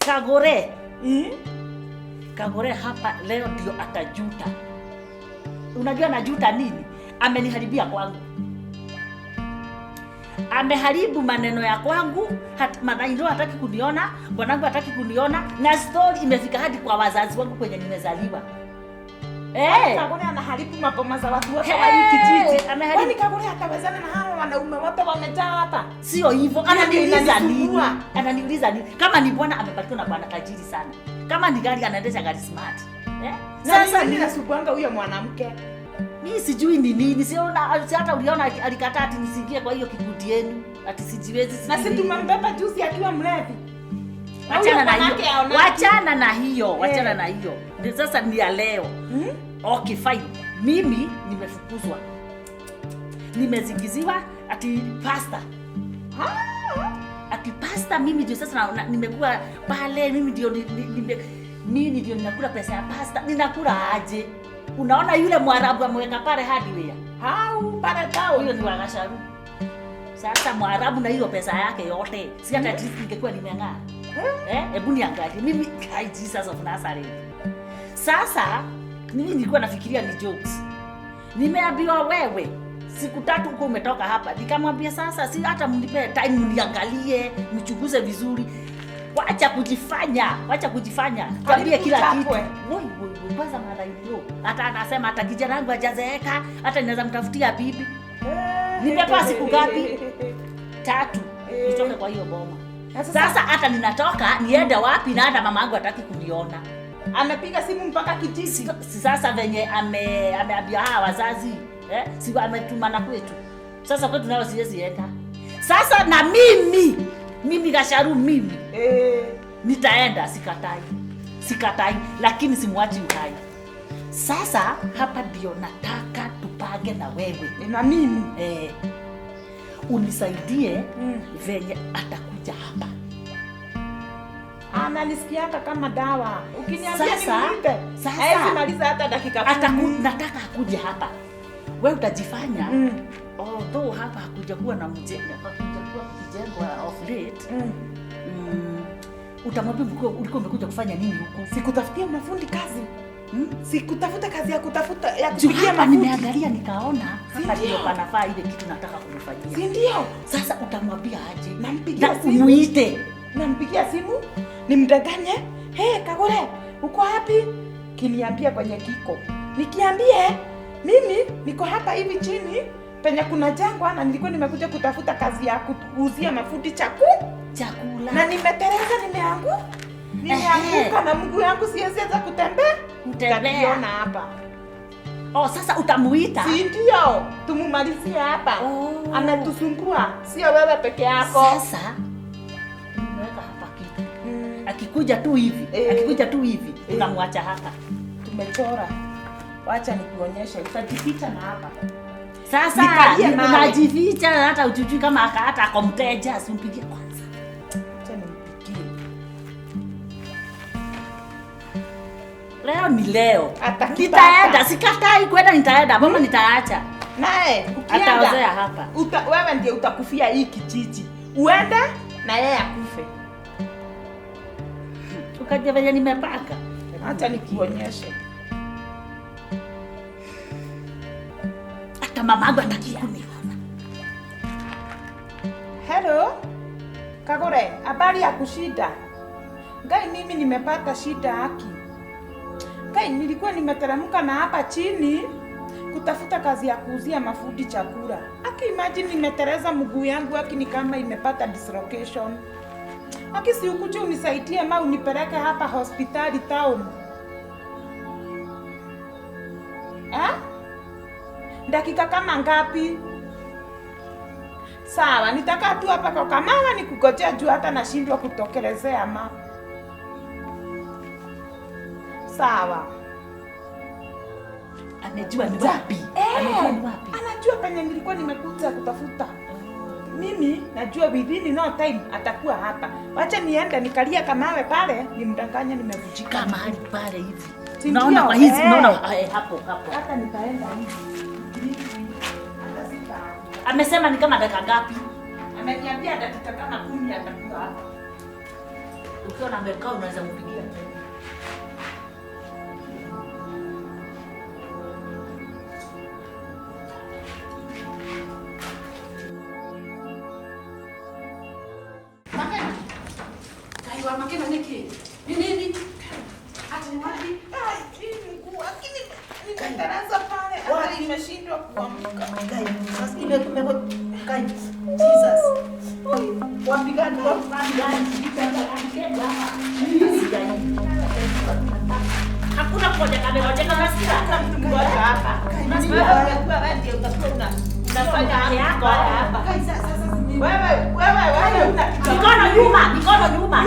Kagure. Kagure hapa leo ndio atajuta. Unajua anajuta nini? Ameniharibia kwangu. Ameharibu maneno ya kwangu, Madairo hataki kuniona, bwanangu hataki kuniona, na story imefika hadi kwa wazazi wangu kwenye nimezaliwa. Kagure anaharibu mapoma za watu wote wa hii kijiji. Kwani Kagure atawezana na hao wanaume wote wamejaa hapa? Sio hivyo. Ananiuliza nini? Kama ni bwana amepatiwa na bwana tajiri sana. Kama ni gari anaendesha gari smart. Sasa mimi nasukuanga huyo mwanamke. Mimi sijui ni nini. Siona hata uliona alikataa ati nisingie kwa hiyo kikundi yenu. Ati sijiwezi. Na sisi tumembeba juzi akiwa mlevi. Wachana na hiyo. Ndio sasa ni ya leo. Okay, fine. Mimi nimefukuzwa. Nimezingiziwa ati pasta. Ati pasta mimi ndio sasa nimekuwa pale, mimi ndio ninakula pesa ya pasta. Ninakula aje? Unaona yule Mwarabu ameweka pale hardware. Pale tao huyo ni wa Gacharu. Sasa Mwarabu na hiyo pesa yake yote. Si hata ningekuwa nimeng'aa. Hebu niangalie mimi Jesus of Nazareth. Sasa mimi nilikuwa nafikiria ni jokes. Nimeambiwa wewe siku 3 huko umetoka hapa. Nikamwambia sasa si hata mnipe time mniangalie, mchunguze vizuri. Wacha kujifanya. Kwambie kila kitu. Woi, kwanza Madairo. Hata anasema hata kijana wangu hajazeeka, hata ninaweza mtafutia bibi. Nimepewa siku ngapi? 3 nitoke kwa hiyo boma. Sasa hata ninatoka niende wapi na hata mama yangu hataki kuniona. Amepiga simu mpaka kijiji. Sasa venye ameambia wazazi, si ametuma na kwetu. Sasa kwetu nao siwezi enda. Sasa na mimi Gacharu nitaenda, sikatai, lakini simwachi uhai. Sasa hapa ndio nataka tupage na wewe. Na mimi unisaidie venye atakuja hapa. Analisikiaka kama dawa. Ukiniambia nimuite. Sasa maliza hata dakika 10. Nataka akuje hapa. Wewe utajifanya although hapa hakuja kuwa na mjengo, kijengwa of late. Utamwambia ulikuwa umekuja kufanya nini huko? Sikutafutia mafundi kazi. Sikutafuta kazi ya kupigia mafundi. Nimeangalia nikaona hapa ndio panafaa ile kitu nataka kumfanyia. Si ndio? Sasa utamwambia aje? Nampigia simu. Muite. Nampigia simu, nimdanganye. Kagure, uko wapi? Kiniambia kwenye kiko. Nikiambie mimi niko hapa hivi chini penye kuna jangwa na nilikuwa nimekuja kutafuta kazi ya kuuzia mafundi chakula. Na nimetereza, nimeanguka na mguu yangu siweza kutembea. Nitakiona hapa. Sasa utamuita? Si ndio? Tumumalizie hapa. Ametusumbua, sio wewe peke yako. Sasa nimeweka hapa kitu. Akikuja tu hivi, tunamwacha hapa. Tumechora. Wacha nikuonyeshe, utajificha na hapa. Sasa unajificha hata ujui kama hata ako mteja, simpigie kwanza. Acha nimpigie. Leo ni leo. Nitaenda, sikatai kwenda, nitaenda. Mama nitaacha. Naye ataozea hapa. Wewe ndiye utakufia hii kijiji. Uende na yeye akufe. Ukaje venye nimepaka. Acha nikuonyeshe. Mama yangu atakia kuniona. Hello? Kagure, habari ya kushida? Ngai mimi nimepata shida haki. Ngai nilikuwa nimeteremka na hapa chini kutafuta kazi ya kuuzia mafundi chakula. Haki imagine nimetereza mguu yangu haki ni kama imepata dislocation. Haki si ukuje unisaidie ama unipeleke hapa hospitali town. Dakika kama ngapi? Sawa, nitakaa tu hapa kwa kamera nikugojea juu hata nashindwa kutokelezea ma. Sawa. Amejua ni wapi? Amejua ni wapi? Anajua penye nilikuwa nimekuja kutafuta. Mimi najua within no time atakuwa hapa. Wacha niende nikalia kamawe pale, nimdanganye nimevujika mahali pale hivi. Naona kwa hizi naona hapo. Hata nikaenda hivi. Amesema ni kama dakika ngapi? Ameniambia dakika kama 10 atakuwa hapa. Ukiona amekaa unaweza kumpigia. Makena niki. Nini? Ati wapi? Hii nguo lakini nikandaraza pale. Hata nimeshindwa kuamka. Sasa nimekuwa kai. Jesus. Wapigani. Hakuna mmoja kameroje kama sika hata mtu mmoja hapa. Wewe ndio utakuwa unafanya yako hapa. Kai sasa wewe Mikono nyuma.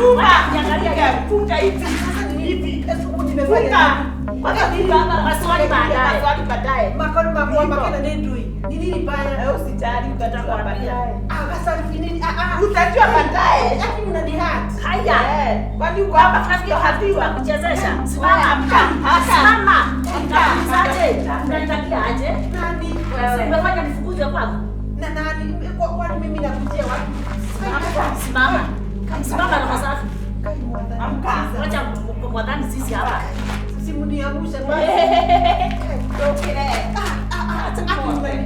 Niangalia punga hivi. Sasa ni hivi. Esuku nimefanya. Mpaka mimi baba maswali baadaye. Makena nendui. Ni nini baya? Usijali utajua baadaye. Sasa ni nini? Utajua baadaye. Lakini unanihati. Haya. Kwani uko hapa Tunafikia hatua kuchezesha. Simama. Mtaje. Unanitakia aje? Nani? Umefanya nifukuze kwangu. Na nani? Kwani mimi nakujia wapi? Simama na safi. Amka. Wacha mwadhani sisi hapa. Simuniangusha.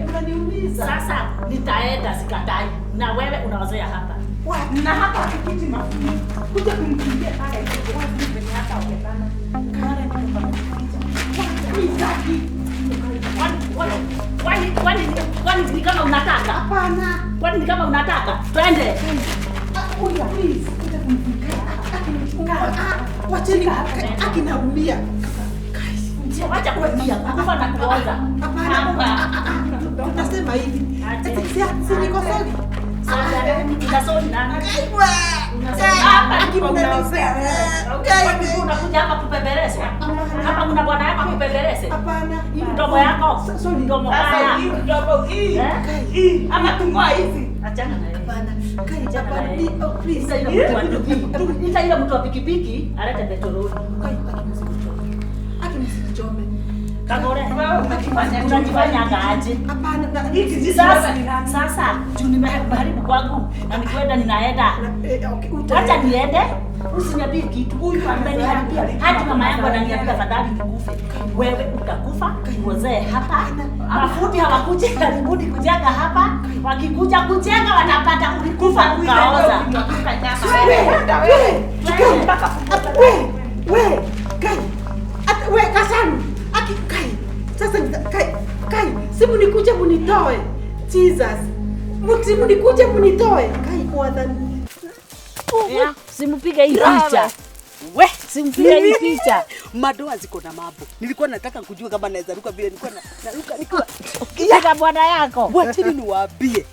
Unaniumiza. Sasa nitaenda sikatai. Na wewe unawazoea hapa. Na hapa kiti mafuta. Kuja kumkimbia pale kwa sababu hapa ungekana. Kare Kwani ni kama unataka? Hapana. Kwani ni kama unataka? Twende. Kuja please. Kuja kumfikia. Wacheni akinaumia. Wacha kuambia kufa na kuoza. Tunasema hivi. Si niko sorry. Unasoni nani? Hapa unakuja hapa kupepereswa. Hapa kuna bwana yako kupeperese. Hapana. Hii mdomo yako. Mdomo kaya. Hii mdomo hii. Ama tumwa hizi. Achana na yeye. Hapana. Please. Nita ile mtu wa pikipiki alete petroli. Akimsichome. Kagure. Unajifanya aje? Hapana. Sasa juu nimeharibu kwangu na nikwenda ninaenda. Acha niende. Usiniambie kitu. Huyu ameniambia. Hata mama yangu ananiambia fadhali nikufe. Wewe utakufa, uozee hapa. Mafundi hawakuja karibuni kujenga hapa. Wakikuja kujenga wanapata ulikufa ukaoza. Wewe Gacharu. Kai. Sasa kai. Simu nikuje munitoe. Jesus. Simu nikuje munitoe. Kai mwadhani. Simpige hii picha. Simpige hii picha. Madoa ziko na mambo. Nilikuwa nataka kujua kama naweza ruka vile nilikuwa naruka nikiwa Kijaga bwana yako. Wacheni niwaambie.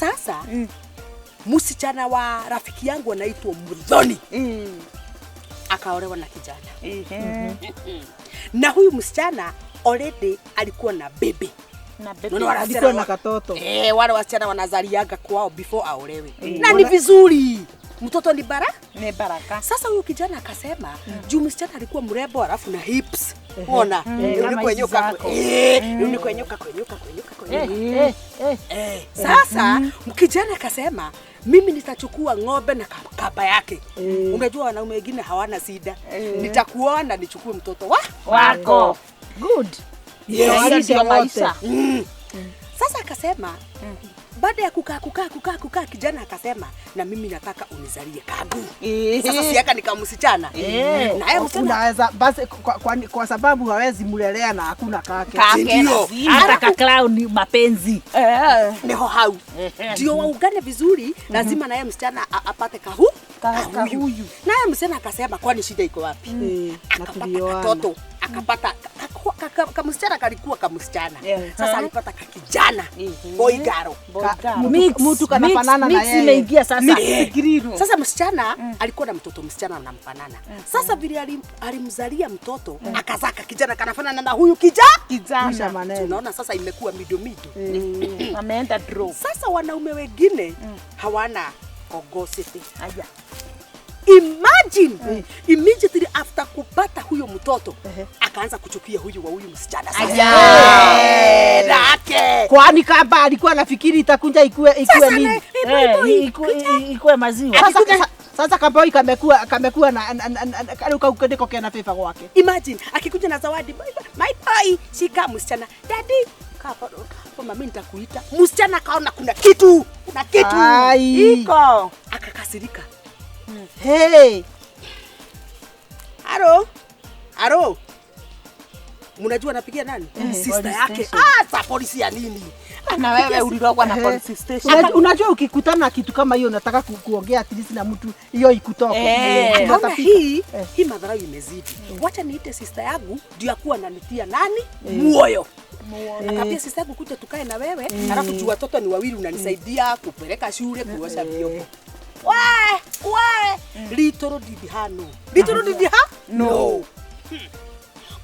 Sasa msichana wa rafiki yangu anaitwa Mudhoni. Akaolewa na kijana. Na huyu msichana already alikuwa na baby. Alikuwa na katoto. Wale wasichana wanazaliaga kwao before aolewe. Na ni vizuri. Mtoto ni baraka. Sasa huyu kijana akasema, juu msichana alikuwa mrembo alafu na hips. Unaona? Unikwenyoka. Sasa kijana akasema, mimi nitachukua ng'ombe na kaba yake. Unajua wanaume wengine hawana shida. Nitakuona nichukue mtoto wako. Good. Ndio maisha. Sasa akasema baada ya kukaa kijana akasema na mimi nataka unizalie Kagu. Sasa siaka nikamsichana. Na yeye unaweza basi kwa sababu hawezi mulelea na hakuna kake. Ndio. Hata clown mapenzi. Neho hau. Ndio waungane vizuri, lazima na yeye msichana apate kahuyu. Na yeye msichana akasema kwani shida iko wapi? Akapata katoto, akapata kamsichana kalikuwa kamsichana. Sasa alipata kakijana. Boygaro. Mtu kanafanana na yeye. Imeingia sasa. Sasa msichana alikuwa na mtoto msichana anamfanana. Sasa vile alimzalia mtoto akazaka kijana kanafanana na huyu kijana. Tunaona sasa imekuwa mido. Ameenda draw. Sasa wanaume wengine hawana ogosity. Aya. Imagine immediately after kupata huyo mtoto akaanza kuchukia huyu msichana sasa. Kwani kaba alikuwa anafikiri itakunja ikue nini? Ikue maziwa. Sasa kaboi kamekuwa na ukadiko kana favor kwake. Imagine akikuja na zawadi, my boy, shika msichana. Daddy, kapa mama nitakuita. Msichana kaona kuna kitu. Iko. Akakasirika. Hey. Aro. Mnajua napigia nani? Sister yake. Sa polisi ya nini? Na wewe ulirogwa na police station. Unajua ukikutana na kitu kama hiyo unataka kuongea at least na mtu hiyo ikutoke. Naona hii madharau imezidi. Wacha niite sister yangu ndio akuwa ananitia nani? Moyo. Akambia sister yangu kuja tukae na wewe, alafu jua watoto ni wawili unanisaidia kupeleka shule, kuosha vyombo. Little did her know.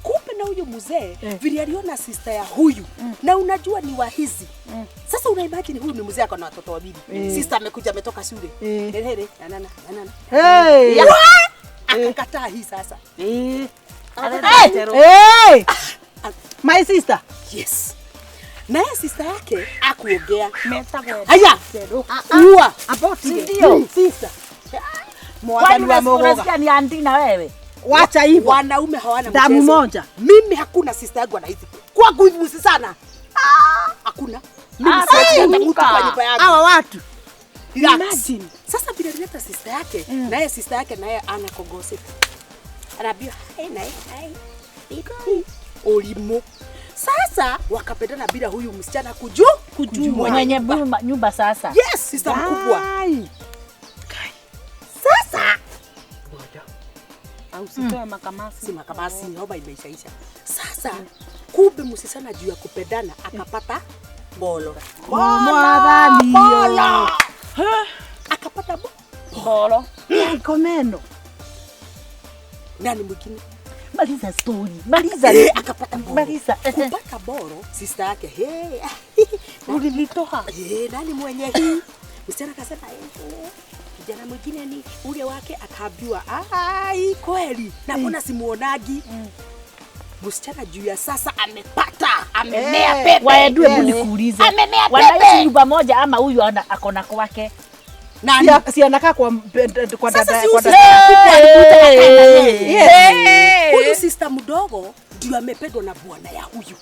Kumbe na huyo mzee vile aliona sister ya huyu na unajua ni wa hizi. Sasa una imagine huyu ni mzee ako na watoto wawili. Sister amekuja ametoka shule. Hele nana. Hey. Akakataa hii sasa. Hey. My sister. Yes. Naye sister yake akuongea. Haya. Uwa. Ndio. Sister. Mwani wa Mungu. Unasikia ni auntie na wewe? Wacha hivyo. Wanaume hawana mchezo. Damu moja. Mimi hakuna sister yangu anaizi. Kwa nguvu sana. Hakuna. Mimi siwezi mtu kwa nyumba yangu. Hawa watu. Imagine. Sasa bila kuleta sister yake, naye sister yake naye ana kogose. Anabia, hai. Olimo. Sasa wakapendana bila huyu msichana kujua mwenye nyumba sasa. Yes, sister mkubwa. Sasa au sitoe makamasi. Si makamasi, hoba imeishaisha. Sasa kumbe msisana juu ya kupendana akapata bolo. Akapata bolo. Komeno. Nani mwingine? Maliza story. Maliza. Akapata bolo. Maliza. Kupata bolo, sister yake. Ulilitoa. Nani mwenye hii? Msichana akasema kijana mwingine ni ule wake, akaambiwa ai kweli na mbona simuonagi. Msichana juu ya sasa amemea pepe. Waedue budi kuulize. Amemea pepe. Wanaishi nyumba moja ama huyu akona kwake? Nani? Si anakaa kwa dada. Huyu sister mdogo ndio amependwa na bwana ya huyu.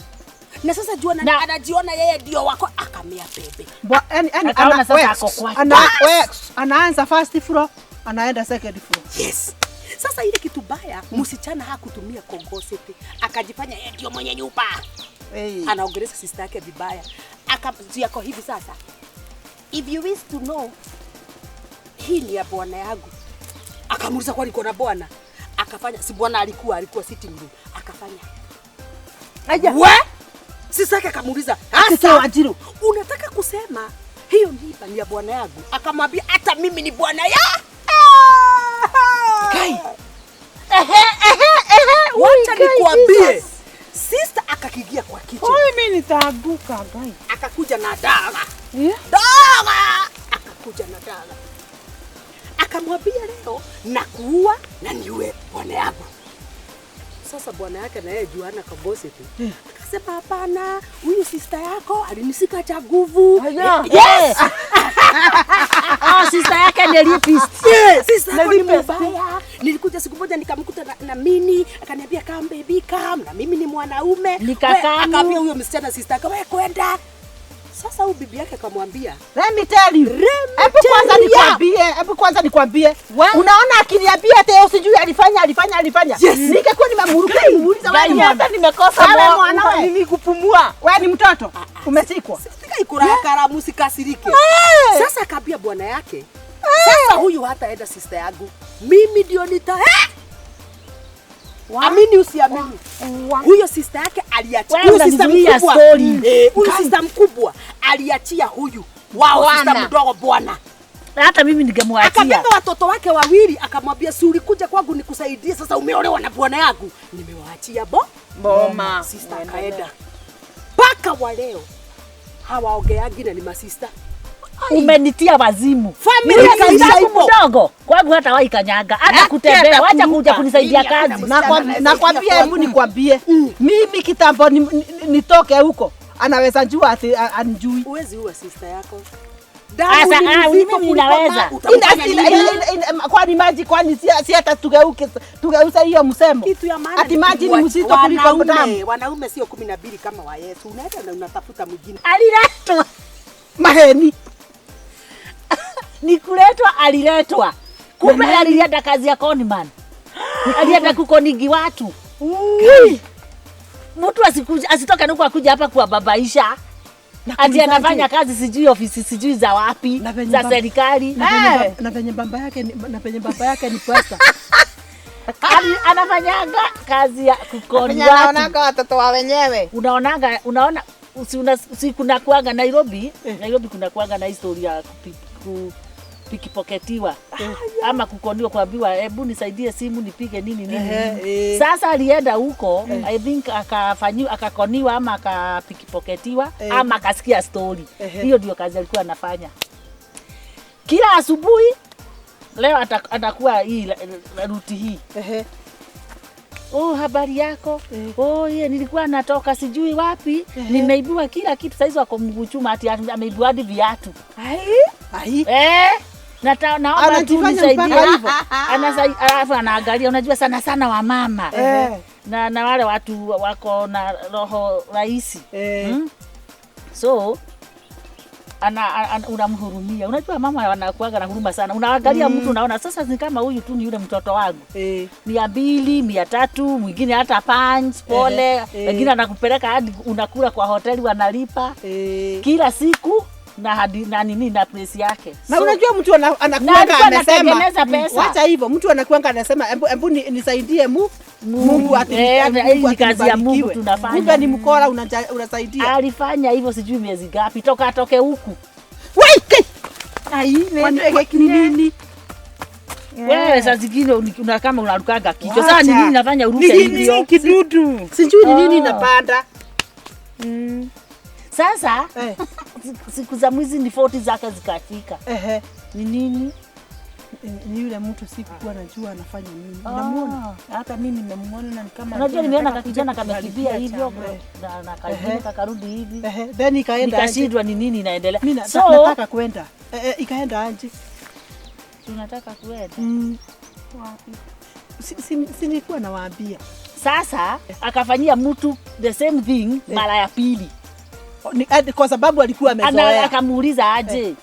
Na sasa jua anajiona yeye ndio wako, akamea pepe. Akaona sasa ako kwake. Anaanza first floor, anaenda second floor. Yes. Sasa ile kitu baya, msichana hakutumia kongosete. Akajifanya yeye ndio mwenye nyumba. Anaongeleza sister yake vibaya. Akajia kwa hivi sasa. If you wish to know, hii ni ya bwana yangu. Akamuuliza kwa niko na bwana. Akafanya si bwana alikuwa sitting room. Akafanya. Sister yake akamuuliza, "Asa Wajiru, unataka kusema hiyo mimba ni ya bwana yangu?" Akamwambia, "Hata mimi ni bwana ya." Kai. Wacha nikwambie. Sister akakigia kwa kichwa. Mimi nitaanguka gai. Akakuja na daga. Akakuja na daga. Akamwambia leo nakuua na niue bwana yangu. Sasa bwana yake na yeye juana kabosi tu. Akasema hapana, huyu sister yako alinisika cha nguvu. Yes. Sister yake ni rapist. Sister yako ni mbaya. Nilikuja siku moja nikamkuta na mimi, akaniambia come baby come, na mimi ni mwanaume. Akaambia huyo msichana sister yako wewe kwenda. Sasa huyu bibi yake akamwambia, "Let me tell you. Hebu kwanza nikwambie. Unaona akiniambia ate usijui alifanya. Yes. Ningekuwa nimemuruka muuliza wewe hata nimekosa mwana nini kupumua. Wewe ni mtoto. Umesikwa. Sika ikura karamu sikasirike. Sasa akaambia bwana yake, "Sasa huyu hataenda sister yangu. Mimi ndio amini usiamini." Huyo sister yake aliachia. Huyo sister mkubwa. Huyo sister mkubwa aliachia huyu. Wao sister mdogo bwana. Hata mimi ningemwachia. Akabeba watoto wake wawili akamwambia, "Si ulikuja kwangu nikusaidie, sasa umeolewa na bwana yangu. Nimewaachia Boma." Sister akaenda. Paka wa leo hawaongeagi na ni masista. Umenitia wazimu. Familia yangu mdogo. Kwangu hata wahi kanyaga. Hata kutembea, wacha kuja kunisaidia kazi. Nakwambia hebu nikwambie. Mimi kitambo nitoke huko. Anaweza njua ati anjui. Uwezi uwa sister yako. Damu ni mzito mimi ninaweza. Kwani maji si hata tugeuza hiyo msemo. Kitu ya maana ati maji ni mzito kuliko damu. Wanaume sio 12 kama wa Yesu. Unaenda na unatafuta mwingine. Aliletwa. Maheni. Ni kuletwa aliletwa. Kumbe alienda kazi ya conman. Alienda kukonigi watu. Mtu asitoka nuko akuja hapa kuwababaisha. Ati anafanya kazi sijui ofisi sijui za wapi za serikali. Na penye baba yake ni pasta. Anafanyaga kazi ya kukoni watu. Anaonaga watoto wa wenyewe. Unaona si kuna kuanga Nairobi kuna kuanga na historia ya pikipoketiwa ama kukoniwa, kuambiwa hebu nisaidie simu nipige nini. Sasa alienda huko I think akakoniwa ama akapikipoketiwa ama akasikia story. Hiyo ndio kazi alikuwa anafanya kila asubuhi. Leo atakuwa hii ruti hii. Oh, habari yako? Oh, nilikuwa natoka sijui wapi. Nimeibiwa kila kitu. Saizi wako mguchuma ati ameibiwa hadi viatu. Naomba tu nisaidie hivyo. Alafu anaangalia, unajua sana wa mama. Na wale watu wako na roho rahisi. So unamhurumia. Unajua mama wanakuaga na huruma sana. Unaangalia mtu unaona sasa ni kama huyu tu ni yule mtoto wangu. 200, 300, mwingine hata punch pole, wengine anakupeleka hadi unakula kwa hoteli wanalipa. Kila siku na hadi na nini na place yake. Na unajua mtu anakuanga anasema pesa. Wacha hivyo, mtu anakuanga anasema hebu nisaidie Mungu hii kazi ya Mungu tunafanya. Kumbe ni mkora unasaidia. Alifanya hivyo sijui miezi ngapi toka atoke huku. Nini? Wewe sasa zingine una kama unarukaga kichwa. Sasa nini nafanya uruke hivyo? Kidudu. Sijui ni nini napanda. Sasa siku za mwizi ni 40 zake zikafika. Ni nini? Ni yule mtu sikuwa najua anafanya nini. Namuona. Hata mimi nimemuona na kama unajua nimeona kijana kamekimbia hivyo na karudi hivi. Then ikaenda. Nikashindwa ni nini inaendelea. So nataka kwenda. Ikaenda aje? Tunataka kwenda. Wapi? Si nilikuwa nawaambia. Sasa akafanyia mtu the same thing mara ya pili. Kwa sababu alikuwa amezoea. Akamuuliza aje.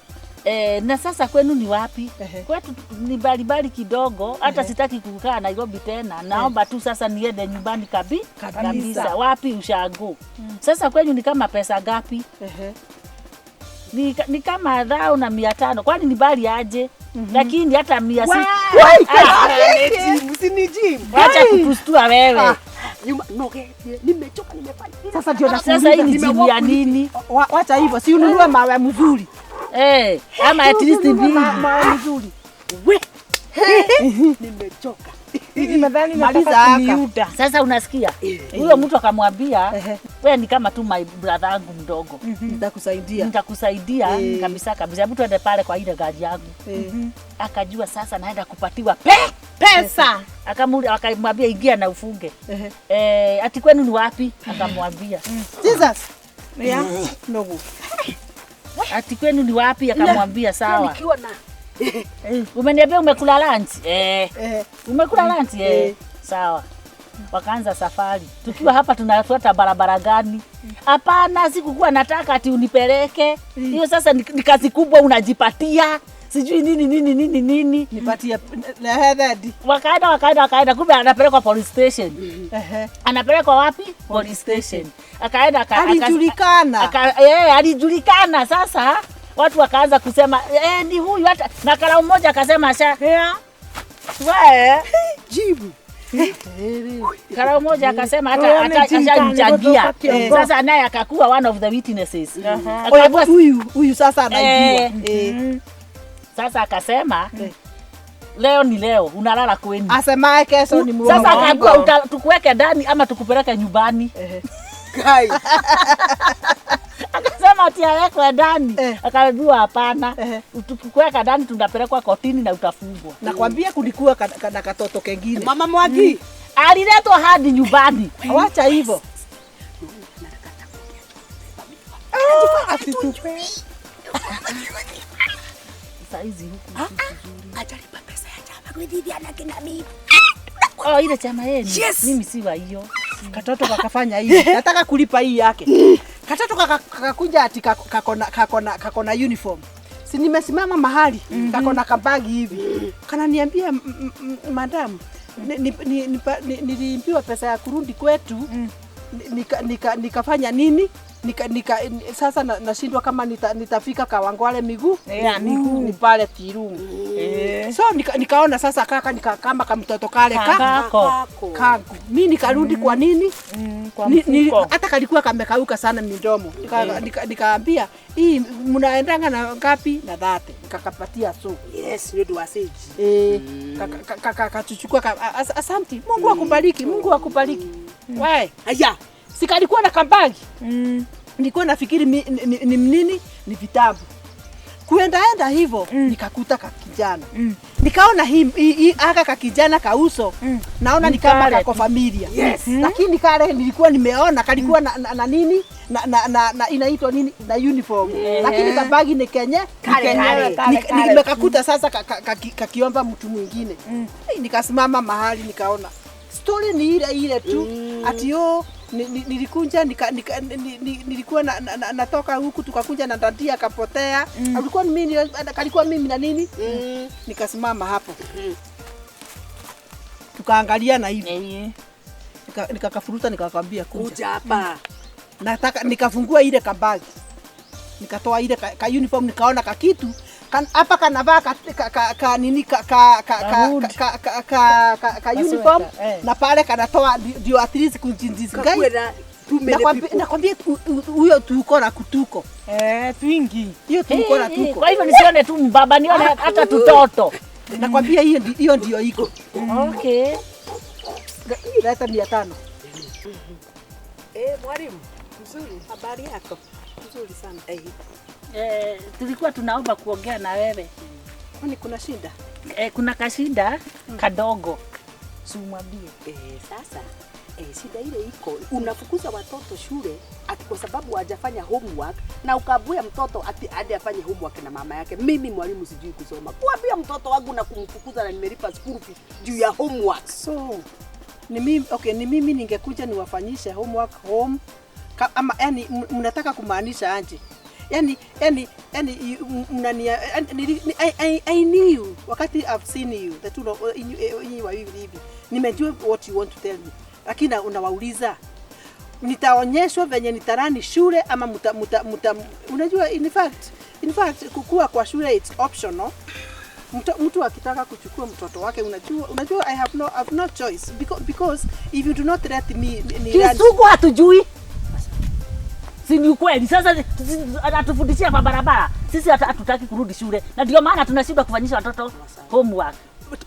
Na sasa kwenu ni wapi? Kwetu ni balibali kidogo, hata sitaki kukaa Nairobi tena. Naomba tu sasa niende nyumbani kabisa. Wapi ushago? Sasa kwenu ni kama pesa ngapi? Ni kama 1,500. Kwani ni bali aje? Lakini hata 600. Msinijibu. Acha kukustua wewe. Nimechoka nimefanya. Sasa ndio sasa hii ni jibu ya nini? Wacha hivyo, si ununue mawe mzuri. Ama at least mawe mzuri. Nimechoka. Nimedhani nataka kuniuda. Sasa unasikia? Huyo mtu akamwambia, wewe ni kama tu my brother yangu mdogo. Nitakusaidia kabisa. Hebu tuende pale kwa ile gari yangu. Akajua sasa naenda kupatiwa pesa. Akamwambia ingia na ufunge. Ati kwenu ni wapi? Akamwambia. Jesus. No. Ati kwenu ni wapi? Akamwambia sawa. Umeniambia umekula lunch? Umekula lunch? Sawa. Wakaanza safari. Tukiwa hapa tunafuata barabara gani? Hapana, sikukuwa nataka ati unipeleke. Hiyo sasa ni kazi kubwa unajipatia. Sijui nini. Nipatie hadi. Wakaenda kumbe anapelekwa police station. Anapelekwa wapi? Police station. Akaenda alijulikana. Alijulikana sasa. Watu wakaanza kusema ni huyu hata na karau mmoja akasema wewe jibu. Karau mmoja akasema hata atamchangia. Sasa naye akakuwa one of the witnesses. Huyu sasa anajua. Sasa akasema leo ni leo, unalala kwenu. Asema kesho ni muongo. Sasa akaambiwa tukuweke ndani ama tukupeleke nyumbani. Kai. Akasema ati awekwe ndani. Akaambiwa hapana. Tukuweka ndani tunapelekwa kotini na utafungwa. Nakwambia kulikuwa na katoto kengine. Mama Mwagi aliletwa hadi nyumbani. Awacha hivyo. saa hizi huku. Ajalipa pesa ya chama kwa hivi anakina mimi. Oh, ile chama yenu. Yes. Mimi si wa hiyo. Katoto kakafanya hivi. Nataka kulipa hii yake. Katoto kakakuja ati kakona uniform. Si nimesimama mahali kakona kabagi hivi. Kananiambia madam nilimpiwa pesa ya kurudi kwetu. Nikafanya nini? Sasa nashindwa kama nitafika Kawangware miguu. Miguu ni pale Tirumu. So nikaona sasa kaka kama kamtoto kale kangu. Mimi nikarudi kwa nini? Hata kalikuwa kamekauka sana midomo. Nikaambia hii mnaendanga na ngapi? Na 30. Nikakapatia so. Yes, ndio wasiji. Kachukua asante. Mungu akubariki, Mungu akubariki. Wewe. Aya. Sikalikuwa na kabagi. Nilikuwa nafikiri ni nini? Ni vitabu. Kuenda hivyo nikakuta kakijana. Nikaona hii aka kakijana kauso. Naona ni kama kako familia. Yes. Lakini kale nilikuwa nimeona kalikuwa na nini? Na inaitwa nini? Na uniform. Lakini kabagi ni Kenya. Nimekakuta sasa kakiomba mtu mwingine. Nikasimama mahali nikaona story ni ile tu. Ati nilikunja nilikuwa natoka huku tukakunja na dandia akapotea. Alikuwa mimi kalikuwa mimi na nini? Nikasimama hapo. Tukaangalia na hivi. Nikakafuruta nikakwambia kuja hapa. Nataka nikafungua ile kabagi. Nikatoa ile ka uniform nikaona kakitu hapa kanavaa nini uniform na pale kanatoa ndio at least kunjinjizi ngai. Nakwambia huyo tuko na kutuko. Twingi. Hiyo tuko na tuko. Kwa hivyo nisione tu mbaba nione hata tutoto. Nakwambia hiyo ndio iko. Okay. Leta 500. Mwalimu, mzuri. Habari yako? Mzuri sana. Tulikuwa tunaomba kuongea na wewe. Kwani kuna shida? Kuna kashida kadogo. Sumwambie. Sasa shida ile iko, unafukuza watoto shule ati kwa sababu hajafanya homework na ukabuya mtoto ati hadi afanye homework na mama yake. Mimi mwalimu sijui kusoma. Kuambia mtoto wangu na kumfukuza na nimelipa school fee juu ya homework. So ni mimi ningekuja niwafanyishe homework home ama yani mnataka kumaanisha aje? Yani I knew wakati I've seen you that you were hivi. Nimejua what you want to tell me. Lakini unawauliza nitaonyeshwa venye nitarani shule ama unajua in fact kukua kwa shule it's optional. Mtu akitaka kuchukua mtoto wake unajua I have no choice because if you do not let me Kisugu hatujui. Si ni kweli sasa anatufundishia kwa barabara. Sisi hatutaki kurudi shule. Na ndio maana tunashindwa kufanyisha watoto homework.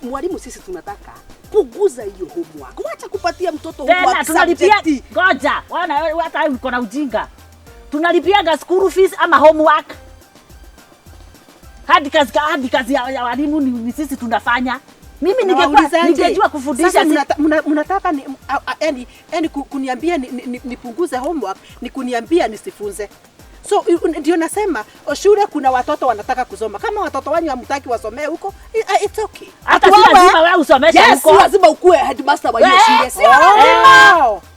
Mwalimu sisi tunataka kuguza hiyo homework. Wacha kupatia mtoto homework. Tena tunalipia ngoja. Wana hata uko na ujinga. Tunalipiaga school fees ama homework. Hadi kazi ya walimu ni sisi tunafanya. Mimi ningejua kufundisha. Mnataka yani kuniambia nipunguze homework, ni kuniambia nisifunze. So ndio nasema shule kuna watoto wanataka kusoma. Kama watoto wanyu hamtaki wasomee huko, it's okay. Hata si lazima wewe usomeshe huko. Yes, lazima ukue headmaster wa hiyo shule.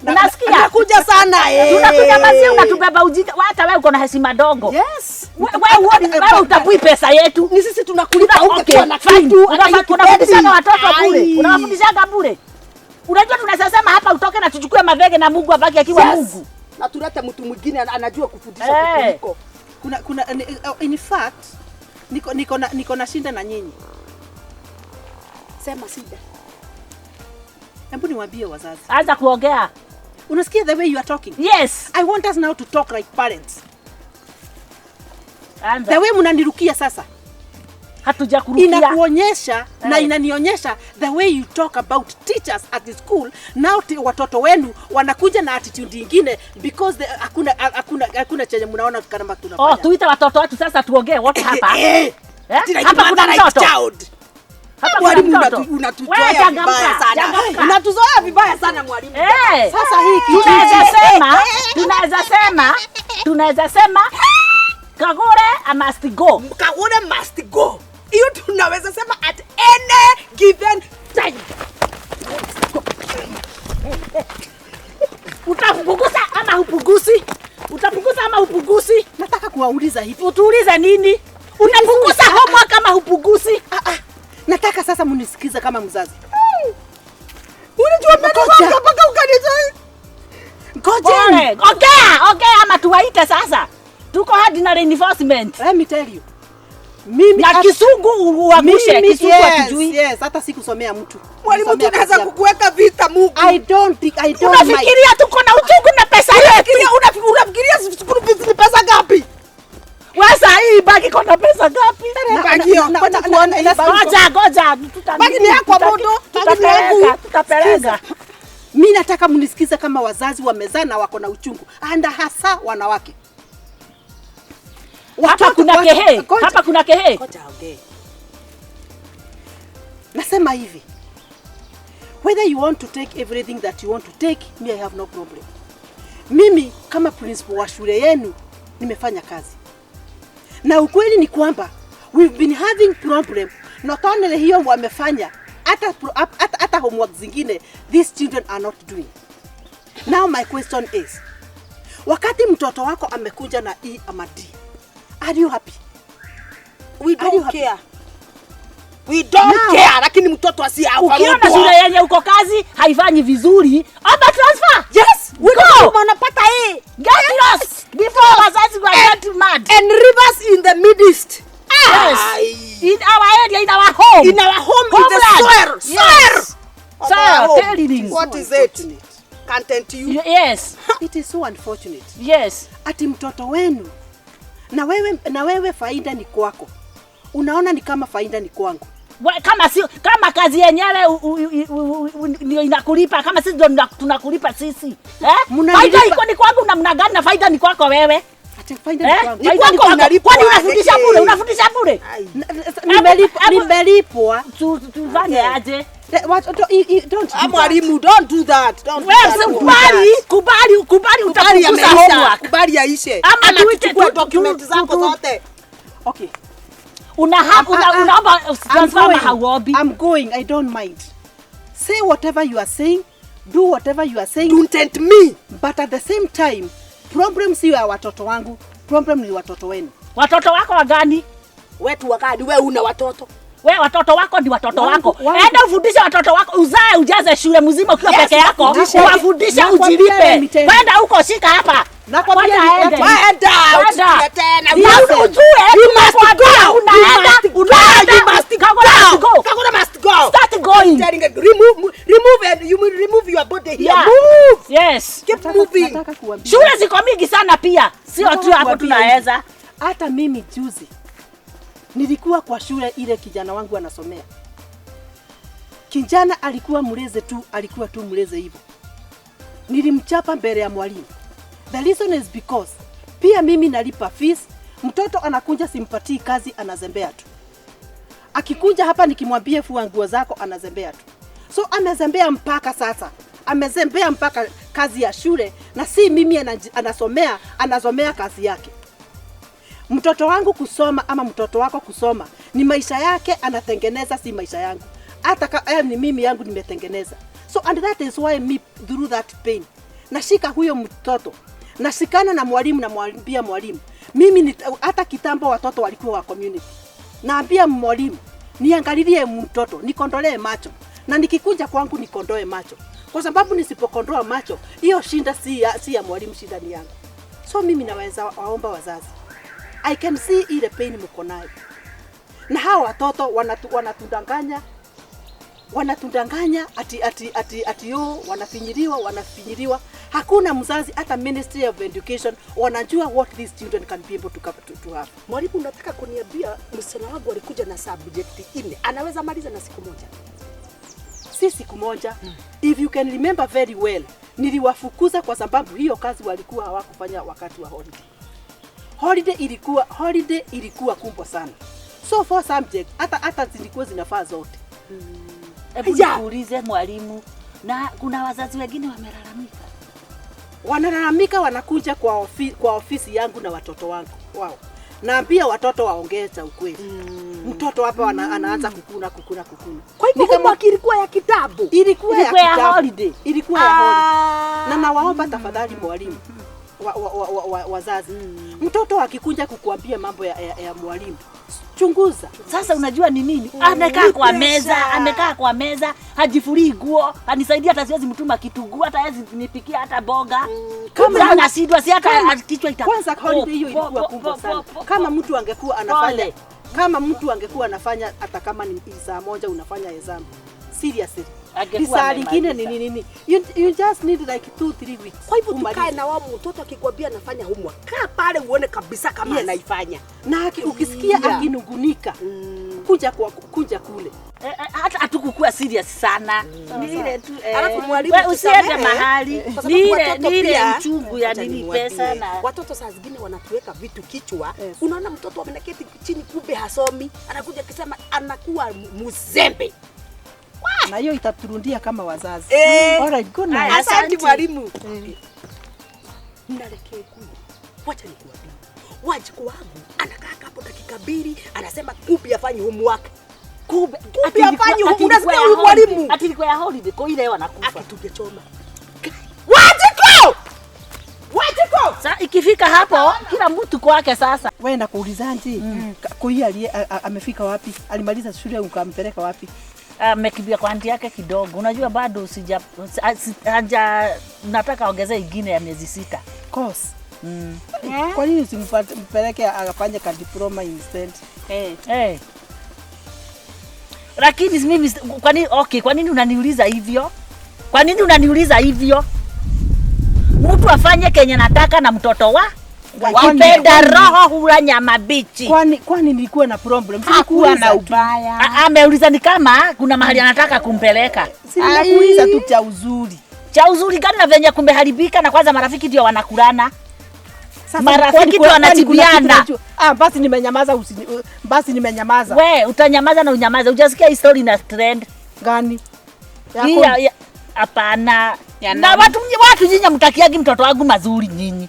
Unasikia? Unakuja sana Tunakuja basi unatubeba ujinga. Hata wewe uko na heshima dogo. Yes. Wewe utapui pesa yetu. Ni sisi tunakulipa huko kwa na kitu. Unafundisha watoto bure. Unafundisha bure. Unajua tunasema hapa utoke na tuchukue mavege na Mungu abaki akiwa Mungu. Na tulete mtu mwingine anajua kufundisha kuliko. Kuna in fact niko na shida na nyinyi. Sema shida. Hebu niwaambie wazazi. Anza kuongea. Unasikia the way you are talking? Yes. I want us now to talk like parents. Anza. The way mnanirukia sasa. Hatujakurukia. Inakuonyesha na inanionyesha the way you talk about teachers at the school. Now watoto wenu wanakuja na attitude nyingine because hakuna chenye mnaona kama tunafanya. Tuita watoto wetu sasa tuongee what hapa. Hapa kuna mtoto. Hapa mwalimu unatuzoea vibaya sana. Unatuzoea vibaya sana mwalimu. Sasa hii tunaweza sema Kagure must go. Kagure must go. hiyo tunaweza sema at any given time. Utapunguza ama hupunguzi? Utapunguza ama hupunguzi? Nataka kuwauliza hivi. Utuulize nini? Unapunguza homework kama hupunguzi? Nataka sasa munisikize kama mzazi. Unajua mpaka ukanitoa. Ngoja. Okay, ama tuwaite sasa. Tuko hadi na reinforcement. Let me tell you. Mimi na Kisungu uangushe, Kisungu akijui. Yes, hata sikusomea mtu. Mwalimu tunaweza kukuweka vita Mungu. I don't Unafikiria tuko na uchungu na pesa yetu? Unafikiria school fees ni pesa ngapi? Wasa hii bagi kona pesa ngapi? Ngoja. Bagi ni yako bodo, tutapeleka. Mimi nataka mnisikize kama wazazi wamezana wako na uchungu. Anda hasa wanawake. Hapa kuna kehe. Hapa kuna kehe. Ngoja ongee. Nasema hivi. Whether you want to take everything that you want to take, me I have no problem. Mimi kama principal wa shule yenu nimefanya kazi. Na ukweli ni kwamba we've been having problem. Not only hiyo wamefanya, hata homework zingine these children are not doing. Now my question is, wakati mtoto wako amekuja na E ama D, are you happy? We don't care. We don't care, lakini mtoto asiafaulu. Ukiona shule yenye uko kazi haifanyi vizuri, aba transfer. Yes, we go. Unapata hii. Get lost before wazazi wa get mad. And rivers in the midst. Yes. In our area, in our home. In our home, in the soil. Yes. Soil, telling. What is it? Content you? Yes. It is so unfortunate. Yes. Ati mtoto wenu na wewe faida ni kwako. Unaona ni kama faida ni kwangu. Kama kazi yenyewe ndio inakulipa, kama sisi ndio tunakulipa sisi. Faida iko ni kwangu namna gani na faida ni kwako wewe? Ati faida ni kwangu. Ni kwako unalipwa. Kwani unafundisha bure? Nimelipwa. Tufanye aje? Don't. Mwalimu, don't do that. Kubali utapunguza homework. Kubali yaishe. Ama tuchukue document zako zote. Okay. Unaomba transfer hauobi. I'm going. I don't mind. Say whatever you are saying. Do whatever you are saying. Don't tempt me. But at the same time, problem si ya watoto wangu. Problem ni watoto wenu. Watoto wako wagani? Wetu wakadi, wewe una watoto. Wewe watoto wako ndi watoto wako. Enda ufundishe watoto wako, uzae ujaze shule mzima ukiwa peke yako. Uwafundishe ujilipe. Kwenda huko shika hapa. Nakwambia enda. Tena. You must go. Kagure must go. Start going. Remove your body here. Yeah. Move. Yes. Keep moving. Shule ziko mingi sana pia. Sio tu hapo tunaweza. Hata mimi juzi nilikuwa kwa shule ile kijana wangu anasomea. Kijana alikuwa mleze tu, alikuwa tu mleze hivyo. Nilimchapa mbele ya mwalimu. The reason is because pia mimi nalipa fees, mtoto anakuja simpatii kazi anazembea tu. Akikuja hapa nikimwambia fua nguo zako anazembea tu. So amezembea mpaka sasa. Amezembea mpaka kazi ya shule na si mimi anasomea kazi yake. Mtoto wangu kusoma ama mtoto wako kusoma ni maisha yake anatengeneza, si maisha yangu. Hata ni mimi yangu nimetengeneza. So and that is why me through that pain. Nashika huyo mtoto. Nashikana na mwalimu na mwambia mwalimu. Mimi hata kitambo watoto walikuwa wa community. Naambia mwalimu, niangalilie mtoto, nikondolee macho. Na nikikuja kwangu nikondoe macho. Kwa sababu nisipokondoa macho, hiyo shinda si ya mwalimu, shinda ni yangu. So mimi naweza waomba wazazi. I can see ile pain mko nayo. Na hao watoto wanatudanganya ati wanafinyiliwa. Hakuna mzazi hata Ministry of Education wanajua what these children can be able to have. Mwalimu, unataka kuniambia msichana wangu alikuja na subject 4 anaweza maliza na siku moja? Si siku moja. If you can remember very well, niliwafukuza kwa sababu hiyo kazi walikuwa hawakufanya wakati wa holiday. Holiday ilikuwa kubwa sana. So for subject hata zilikuwa zinafaa zote. Hebu niulize mwalimu, na kuna wazazi wengine wamelalamika wanakuja kwa ofisi yangu na watoto wangu. Wow. Na pia watoto waongeza ukweli. Mtoto hapa anaanza kukuna. Kwa hivyo kama ilikuwa ya kitabu. Ilikuwa ya holiday. Ilikuwa ya holiday. Na nawaomba tafadhali mwalimu. Wazazi. Mtoto akikuja kukuambia mambo ya mwalimu, chunguza. Sasa unajua ni nini? Amekaa kwa meza, hajifuri nguo, anisaidia hata siwezi mtuma kitunguu, hata hawezi nipikia hata boga. Kama anasidwa si hata kichwa Kwanza holiday hiyo ilikuwa kubwa sana. Kama mtu angekuwa anafanya hata kama ni saa moja unafanya exam. Seriously. Saa lingine ni nini? You just need like 2-3 weeks. Kwa hivyo tukae na wao, mtoto akikwambia anafanya homework, kaa pale uone kabisa kama anaifanya. Na ukisikia akinungunika, kuja kule. Hata hatukukua serious sana. Ni ile tu Alafu mwalimu usiende mahali. Ni ile mchungu ya nini pesa na watoto saa zingine wanatuweka vitu kichwa. Unaona mtoto amenaketi chini kumbe hasomi, anakuja kusema anakuwa mzembe. Na hiyo itaturundia kama wazazi. Alright, good night. Asante mwalimu. Nalekee kule. Wacha nikuambie. Wajukuu wangu anakaa hapo dakika 2 anasema Kubi afanye homework. Kubi afanye homework. Unasikia huyu mwalimu? Ati ilikuwa ya holiday kwa ile wanakufa. Akitungechoma. Wajukuu! Sasa ikifika hapo kila mtu kwake sasa. Wewe nakuulizaje? Koi amefika wapi? Alimaliza shule ukampeleka wapi? Amekimbia kwa aunti yake kidogo. Unajua bado nataka ongezea ingine ya miezi 6. Course. Kwa nini usimpeleke akafanye ka diploma instead? Lakini mimi kwa nini unaniuliza hivyo? Kwa nini unaniuliza hivyo? Mtu afanye kenye nataka na mtoto wakipenda roho hula nyama bichi. Kwani nilikuwa na problem? Sikuwa na ubaya. Ameuliza ni kama kuna mahali anataka kumpeleka. Sinakuuliza tu cha uzuri. Cha uzuri gani na venye kumeharibika na kwanza marafiki ndio wanakulana. Marafiki ndio wanatibiana. Basi nimenyamaza. We utanyamaza na unyamaza. Hujasikia hii story na trend gani? Hapana. Na watu nyinyi mtakiagi mtoto wangu mazuri nyinyi.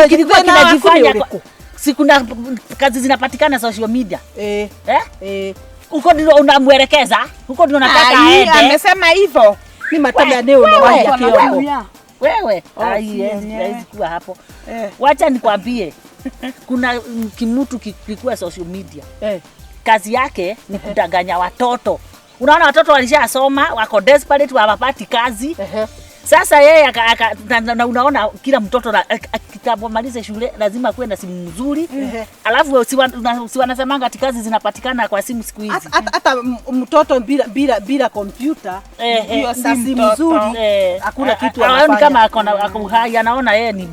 Kilikuwa kinajifanya sikuna kazi zinapatikana social media. Huko ndio unamwelekeza, huko ndio unataka aende. Amesema hivyo. Ni mataba leo na waje kioko. Wewe, haiwezi kuwa hapo. Wacha nikwambie. Kuna kimutu kilikuwa social media. Kazi yake ni kudanganya watoto. Unaona watoto walishasoma, wako desperate, hawapati kazi. Sasa yeye na unaona kila mtoto akitapomaliza shule lazima kuwe na simu nzuri. Alafu si wanasemanga ati kazi zinapatikana kwa simu siku hizi. Hata mtoto bila kompyuta hiyo simu nzuri hakuna kitu anafanya. Kama ako hai anaona yeye ni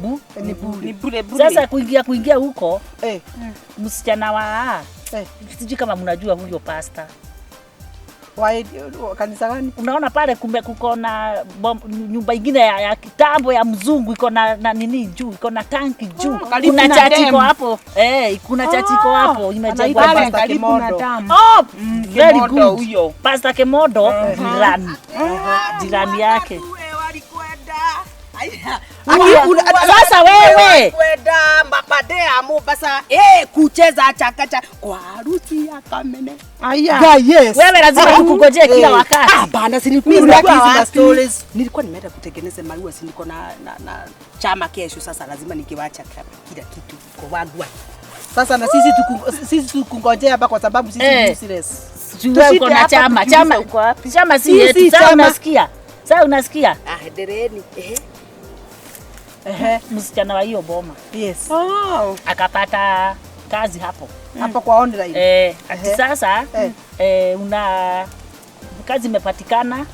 bure. Sasa kuingia huko msichana wa sijui kama mnajua huyo pastor. Kanisa gani? Unaona pale kuko na nyumba ingine ya kitambo ya mzungu iko na nini juu, iko na tanki juu. Kuna chachiko hapo. Kuna chachiko hapo imejengwa pale karibu na damu. Very good. Pastor Kemodo jirani yake. Sasa wewe kwenda mabadea Mombasa kucheza chakacha kwa harusi ya Kamene. Yes. Wewe lazima ukungojee kila wakati. Hapana, nilikuwa stories. Nilikuwa nimeenda kutengeneza marua, si niko na chama kesho, sasa lazima nikiwacha kila kitu kwa wagwa. Sasa na sisi tukungojea hapa kwa sababu sisi ni serious. Wewe uko na chama uko wapi? Chama si yetu. Sasa unasikia? Sasa unasikia? Endeleni. Msichana wa hiyo boma. Yes. Akapata kazi hapo. Hapo kwa online. Ati sasa una kazi imepatikana.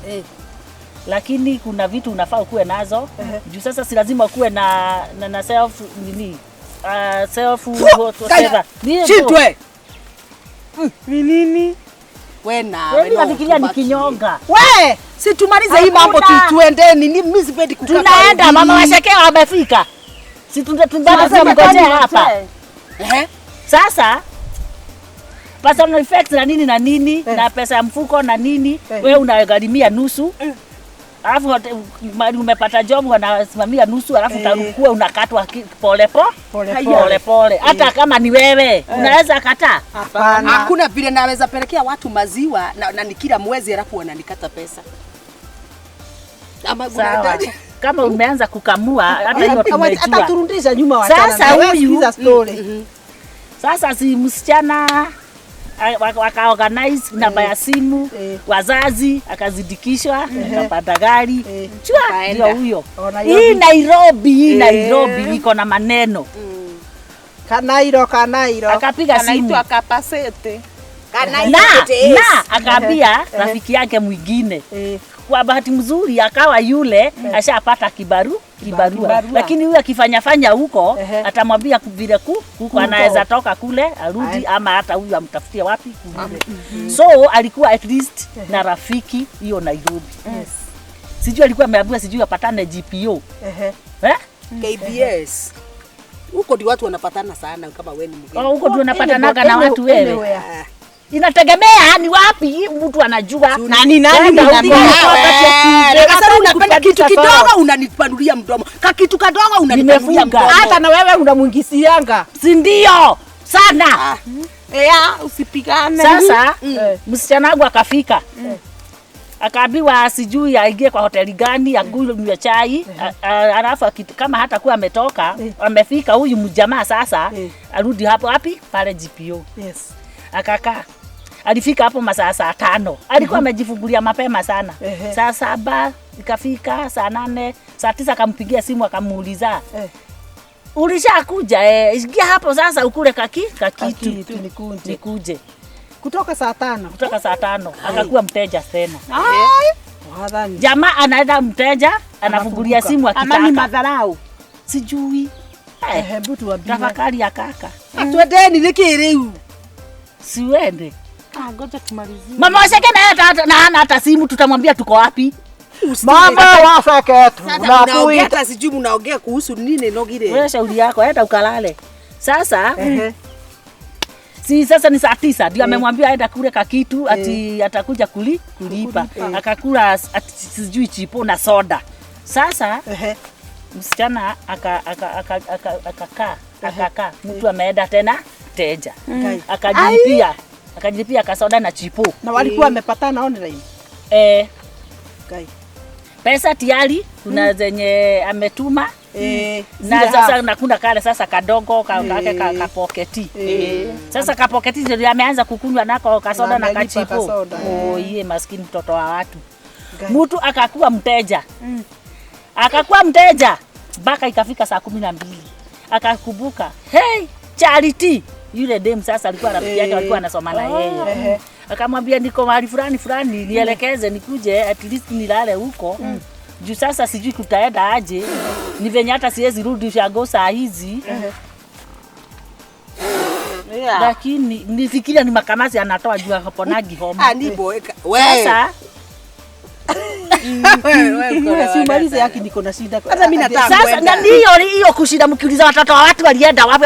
Lakini kuna vitu unafaa kuwe nazo. Juu sasa si lazima kuwe na self nini? Self whatever. Chitwe. Nini? Wewe nafikiria ni kinyonga. We, si tumalize hii mambo tuendeni. Mimi sipendi kukaa. Tunaenda mama washekea wamefika. Si tunataka mngojea hapa. Sasa personal effects na nini na pesa ya mfuko na nini wewe unagharimia nusu. Alafu umepata job wanasimamia nusu, alafu utakuwa unakatwa pole. Hata kama ni wewe unaweza kataa? Hapana. Hakuna vile naweza pelekea watu maziwa na ni kila mwezi alafu wananikata pesa. Ama kama umeanza kukamua hata hiyo tumejua. Ataturudisha nyuma wachana. Sasa huyu story. Sasa si msichana waka-organize namba ya simu, wazazi akazidikishwa, akapata gari. Chua ndio huyo. Hii Nairobi iko na maneno. Kanairo. Akapiga simu akapasete. Na akaambia rafiki yake mwingine. Kwa bahati mzuri akawa yule ashapata kibarua. Lakini huyu akifanya huko atamwambia vile huko anaweza toka kule arudi ama hata huyu amtafutie wapi kule. So alikuwa at least na rafiki hiyo Nairobi. Sijui alikuwa ameambiwa sijui apatane GPO. KBS. Huko ndio watu wanapatana sana kama wewe ni mgeni. Huko ndio unapatanaga na watu wewe. Inategemea ni wapi mtu anajua nani unapenda kitu kidogo unanipanulia mdomo. Kitu kadogo unanipanulia mdomo. Hata na wewe unamuingisianga. Si ndio? Sana. Usipigane. Sasa msichana wangu akafika. Akaambiwa sijui aingie kwa hoteli gani, akunywe chai, alafu kama hata kuwa ametoka, amefika huyu mjamaa sasa, arudi hapo wapi? Pale GPO. Akakaa. Alifika hapo masaa 5. Alikuwa amejifungulia mapema sana. Saa 7 ikafika, saa 8, saa 9 akampigia simu akamuuliza. Ulishakuja ingia hapo sasa ukule kakitu nikuje. Kutoka saa 5. Akakuwa mteja tena. Jamaa anaenda mteja, anafungulia simu akitaka. Ama ni madharau. Sijui. Hebu tuambie. Tafakari ya kaka. Twendeni nikireu. Siwende. Ngoja tumalizie. Mama washake na hana hata simu, tutamwambia tuko wapi? Mama washake tu. Unaongea hata sijui mnaongea kuhusu nini nogire. Wewe shauri yako, enda ukalale. Sasa sasa ni saa 9 ndio amemwambia aenda kule kakitu ati atakuja kulipa. Akakula sijui chipo na soda. Sasa msichana akakaa. Mtu ameenda tena teja. Akajilipia kasoda na chipo. Na walikuwa wamepatana online. Pesa tayari kuna zenye ametuma. Na sasa nakuna kale sasa kadogo kake kapoketi. Sasa kapoketi ndio ameanza kukunywa nako kasoda na kachipo. Yeye maskini mtoto wa watu. Mtu akakuwa mteja. Akakuwa mteja mpaka ikafika saa 12. Akakumbuka, hey, Charity. Yule dem sasa alikuwa rafiki yake, alikuwa anasoma na yeye. Akamwambia niko mahali fulani nielekeze nikuje at least nilale huko. Juu sasa sijui kutaenda aje. Ni venye hata siwezi rudi shago saa hizi. Lakini nifikiria ni makamasi anatoa juu hapo nagi homa. Sasa si umalize yake niko na shida. Hata mimi nataka sasa na hiyo kushida mkiuliza watoto wa watu walienda wapi,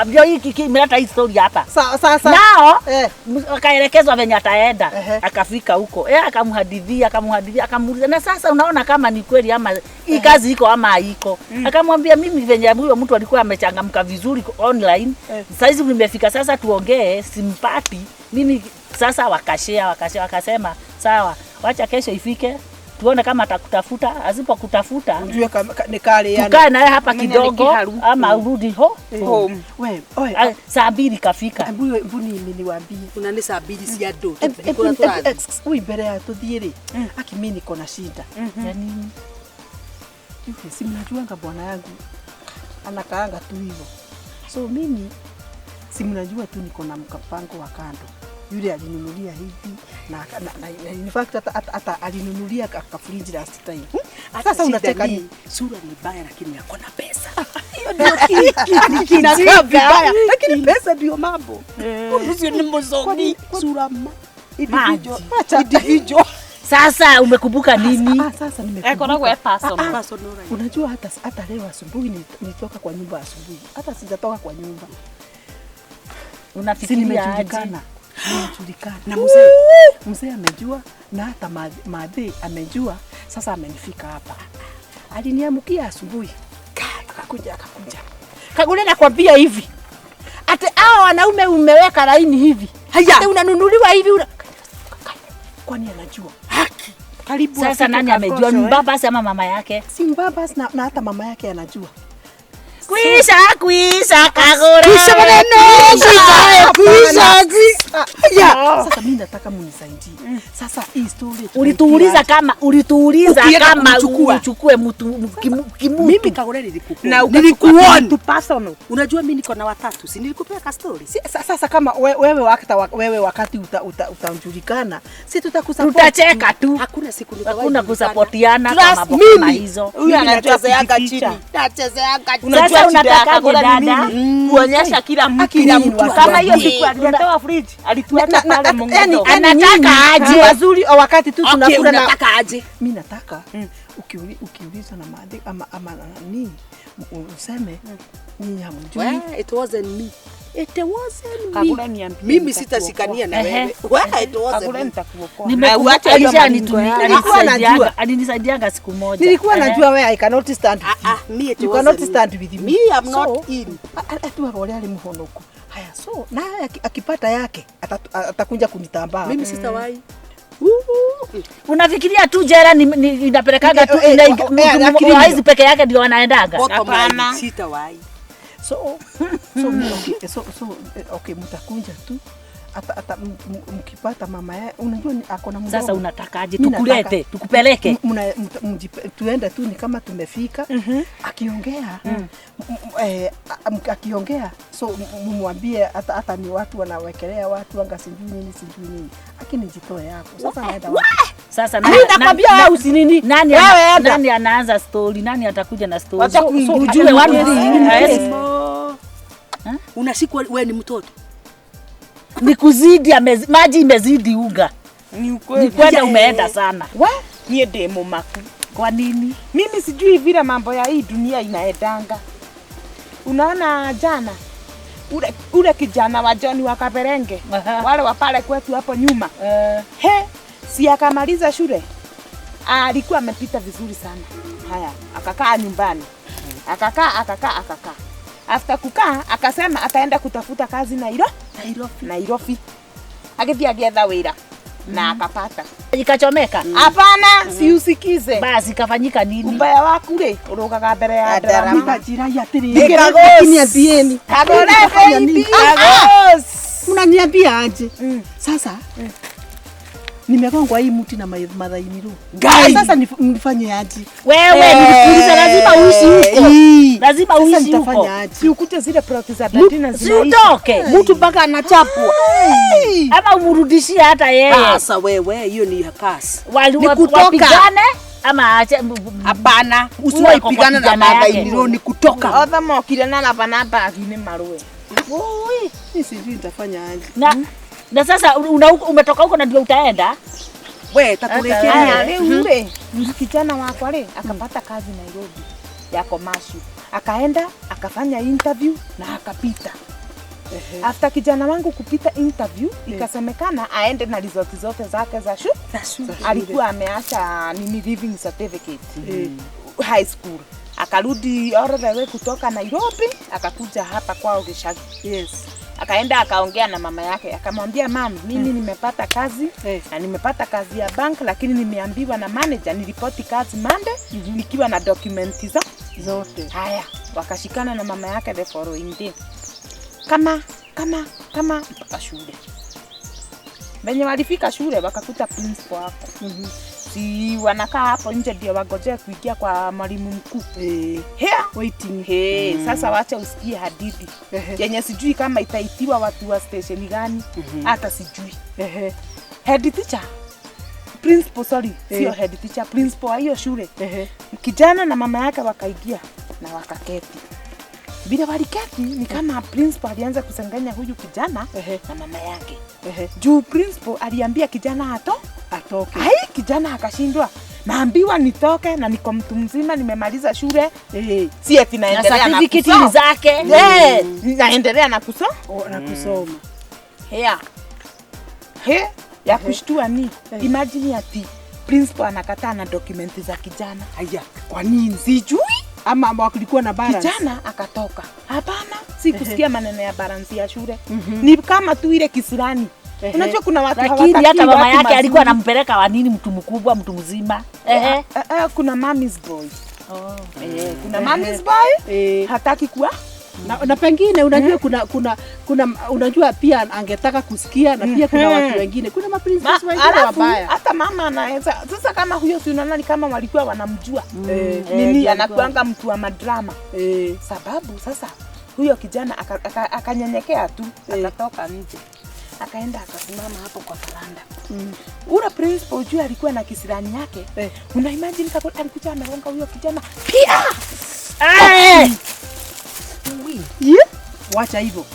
ndio hiki kimeleta hii story hapa. Sasa nao akaelekezwa venye ataenda. Akafika huko akamhadithia akamuuliza, na sasa unaona kama ni kweli ama hii kazi iko ama haiko. Akamwambia mimi venye huyo mtu alikuwa amechangamka vizuri online. Sasa hizi nimefika sasa tuongee simpati mimi. Sasa wakasema sawa, wacha kesho ifike tuone kama atakutafuta. Asipokutafuta unjue ni kale yani. Tukae naye hapa kidogo ama urudi home. Wewe saa 2 kafika. Hebu niwaambie unani saa 2 si ado. Wewe mbele ya tudhiere. Aki mimi niko na shida. Ya nini? Si mnajuanga bwana yangu anakaanga tu hivyo. So mimi si mnajua tu niko na mkapango wa kando. Yule alinunulia hivi na in fact hata alinunulia kafriji last time. Sasa unataka ni sura ni mbaya lakini yako na pesa. Hiyo ndio kinakaa vibaya lakini pesa ndio mambo. Sio ni mzoni sura individual. Sasa umekumbuka nini? Sasa nimekumbuka. Kwa personal. Unajua hata leo asubuhi nilitoka kwa nyumba asubuhi. Hata sijatoka kwa nyumba. Unafikiria nimejulikana. Na mzee amejua na hata madhe amejua Sasa amenifika hapa. Aliniamkia asubuhi. Akakuja. Kagure nakwambia hivi. Ate hao wanaume umeweka laini hivi. Ate unanunuliwa hivi kwani anajua? Haki. Karibu sasa nani amejua? Ni baba ama mama yake? Si baba na hata mama yake anajua. Kwisha Kagure. Sasa mimi nataka munisaidie. Sasa hii story ulituuliza kama uchukue mtu kimutu. Mimi Kagure nilikukuona. Nilikuona personal. Unajua mimi niko na watatu. Si nilikupea ka story. Sasa kama wewe wakati utajulikana, si tutakusupport. Tutacheka tu. Hakuna siku hakuna kusapotiana kama hizo. Huyu anachezeaga chini. Nachezeaga. Sasa unataka dada kuonyesha kila mtu kama hiyo siku alitoa fridge alituacha pale Mungu. Anataka aje wazuri wakati tu tunakula na nataka aje. Mimi nataka ukiuliza na maadhi ama nini useme nyinyi hamjui. It wasn't me. It wasn't Kagure me. niambie. Mimi sitashikania na wewe. It wasn't me. Nitakuokoa. Nimekuacha alinisaidianga siku moja. Nilikuwa najua wewe I cannot stand with you. Me it You wasn't cannot me. stand with me. Me I'm not in. Atuwa wale alimuhonoko. Haya so na akipata yake atakuja kunitambaa. Mimi sitawahi. Unafikiria tu jera inapelekaga tu hizi peke yake ndio wanaendaga? Hapana. Sitawahi. So okay mtakunja tu hata mkipata mama yake unajua ako na mdomo. Sasa unatakaje tukulete tukupeleke tuende tu ni kama tumefika akiongea so mumwambie hata ni watu wanawekelea watu anga sijui nini lakini jitoe yako sasa naenda wapi sasa mimi nakwambia wewe usinini nani anaanza story nani atakuja na story so ujue watu unashikwa wewe ni mtoto ni kuzidi maji imezidi uga Ni ukweli. Ni kwenda umeenda sana. Niye demo maku. Kwa nini? Mimi sijui vile mambo ya hii dunia inaendanga. Unaona jana ule kijana wa John wa Kaberenge wale wa pale kwetu hapo nyuma. Si akamaliza shule. Alikuwa amepita vizuri sana. Haya, akakaa nyumbani. Akakaa. After kukaa akasema ataenda kutafuta kazi Nairobi. Akithia getha wira na akapata. Ikachomeka? Hapana, si usikize. Basi kafanyika nini? Ubaya waku ri urokaga mbere ya drama. Jira ya tiri. Niambieni. Kagure baby. Unaniambia aje? Sasa nimegongwa hii mti na madhainiru. Sasa nifanye aje? Wewe nilikuuliza lazima uishi huko. Lazima uishi huko. Si ukute zile plot za Dadina zinaisha. Utoke. Mtu mpaka anachapwa. Ama umrudishie hata yeye. Sasa wewe hiyo ni kasi. Wapigane ama ache. Hapana. Usiwahi pigana na madhainiru ni kutoka. Otha mokire na bana bagi ni marwe. Oi, sijui nitafanya aje. Na sasa umetoka huko na ndio utaenda? Wewe tatuletea leo ule kijana wako akapata kazi Nairobi ya commercial. Akaenda akafanya interview na akapita. After kijana wangu kupita interview ikasemekana aende na result zote zake za shule. Alikuwa ameacha living certificate high school. Akarudi all the way kutoka Nairobi akakuja hapa kwao Gishagi. Akaenda akaongea na mama yake akamwambia mama mimi nimepata kazi na nimepata kazi ya bank lakini nimeambiwa na manager niripoti kazi Monday nikiwa na documents zote. Haya wakashikana na mama yake the following day. Kama mpaka shule. Benye walifika shule wakakuta principal hapo. Si wanakaa hapo nje ndio wagoje kuingia kwa mwalimu mkuu. Waiting. Sasa wacha usikie hadithi. Yenye sijui kama itaitiwa watu wa station gani. Hata sijui. Head teacher. Principal sio head teacher, principal hiyo shule. Kijana na mama yake wakaingia na wakaketi. Bila waliketi ni kama principal alianza kusanganya huyu kijana na mama yake. Juu principal aliambia kijana atoke. Kijana akashindwa. Naambiwa nitoke na niko mtu mzima nimemaliza shule. Si eti naendelea na kusoma zake. Naendelea na kusoma. kusoma. Ya kushtua ni imagine ati principal anakataa na dokumenti za kijana. Haya. Kwa nini? Sijui. Ama walikuwa na balance. Kijana akatoka. Hapana, sikusikia maneno ya balance ya shule. Ni kama tu ile kisirani. Unajua kuna watu hawataki. Lakini hata mama yake alikuwa anampeleka wa nini, mtu mkubwa, mtu mzima. Kuna mommy's boy. Kuna mommy's boy. Hataki kuwa na pengine unajua kuna unajua pia angetaka kusikia na pia kuna watu wengine. Kuna maprincess wengine wabaya. Hata mama anaweza. Sasa kama huyo si unaona ni kama walikuwa wanamjua. Nini anakuanga mtu wa madrama. Sababu sasa huyo kijana akanyenyekea tu, akatoka nje. Akaenda akasimama hapo kwa veranda. Ule principal juu alikuwa na kisirani yake. Una imagine kama alikuja anagonga huyo kijana. Pia! Wacha hivyo.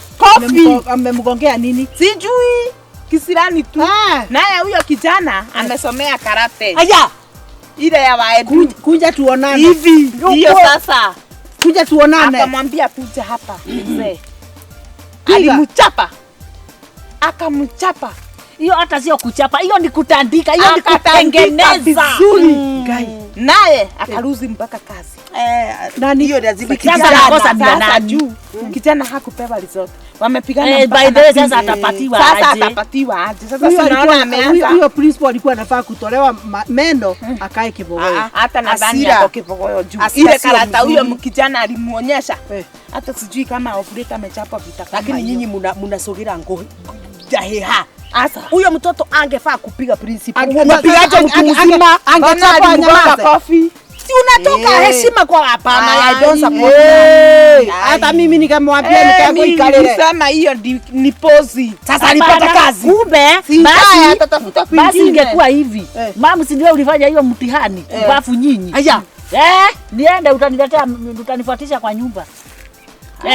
Amemgongea nini? Sijui. Kisirani tu. Naye huyo kijana amesomea karate. Haya. Ile ya waedu. Kuja tuonane. Hivi. Hiyo sasa. Kuja tuonane. Akamwambia kuja hapa mzee. Alimchapa. Akamchapa. Hiyo hata sio kuchapa, hiyo ni kutandika, hiyo ni kutengeneza vizuri. Naye akaruzi mpaka kazi. Nani hiyo lazima kijana juu. Kijana hakupewa result. Wamepigana by the way sasa atapatiwa aje? Sasa atapatiwa aje? Sasa tunaona ameanza. Huyo principal alikuwa anafaa kutolewa meno akae kibogoyo. Hata nadhani hapo kibogoyo juu. Ile karata huyo kijana alimuonyesha. Hata sijui kama operator amechapa vita kama. Lakini nyinyi mnasogera ngo jaheha. Asa huyo mtoto angefaa kupiga principal. Unapigaje mtu mzima? Angechapa nyama kofi. Si unatoka heshima kwa hapana. I don't support. Hata mimi nikamwambia nikago ikalele. Nisema hiyo ni pozi. Sasa alipata kazi. Kumbe basi ingekuwa hivi. Mama, si ndio ulifanya hiyo mtihani? Bafu nyinyi. Haya. Niende utanifuatisha kwa nyumba.